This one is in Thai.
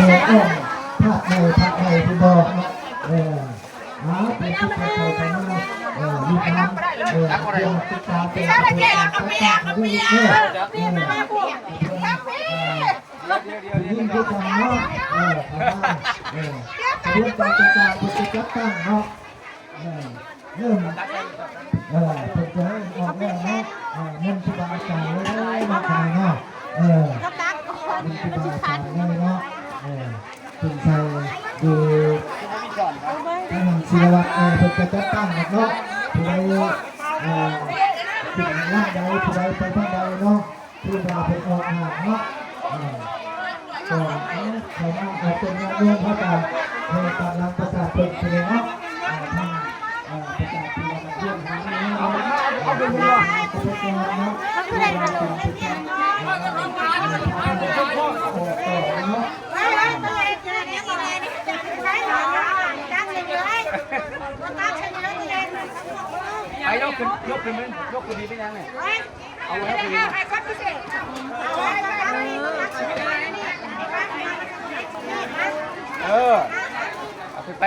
เหตุอ้อมภาคในที่บอกเนาะเป็นที่ใครๆกันมามีการเรียนศึกษาเป็นประเภทการศึกษาด้วยยิ่งที่ทำเนาะเรื่องการศึกษาเป็นกิจกรรมเนาะเริ่มเป็นจะให้ออกแล้วเนาะเงินที่บาทจ่ายเลยมาขายเนาะเงินที่บาทจ่ายเลยเนาะถึงใส่ดูทางศิลวัตเป็นจะจัดตั้งเนาะผู้ใดถึงล่างใดผู้ใดไปทางใดเนาะที่เราเป็นออกหาเนาะก่อนเขามาออกเป็นงานร่วมเข้ากันในกำลังประกาศเป็นเพลงเนาะทางประกาศที่เราเยี่ยมทางนี้เนาะเอาเป็นว่าเป็นเพลงเนาะที่เราเป็นเพลงเนาะไอ้ยกขึ้นมันยกขึ้นดีไปยังไงเอาไว้ขึ้นเอาขึ้นไป